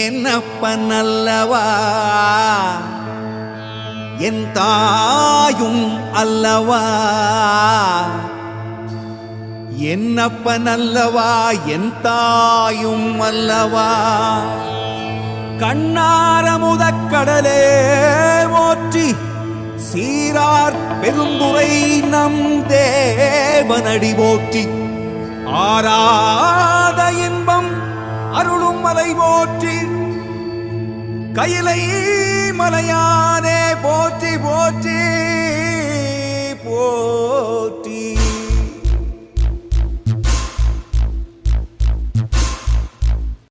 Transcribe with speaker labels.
Speaker 1: என்னப்பன் அல்லவா என் தாயும் அல்லவா, என்னப்பன் அல்லவா என் தாயும் அல்லவா. கண்ணார முதக்கடலே போற்றி சீரார் பெருந்துரை நம் தேவனடி போற்றி. ஆராத இன்பம் அருளும் மலை போற்றி, கையிலை மலையானே போற்றி போற்றி போற்றி.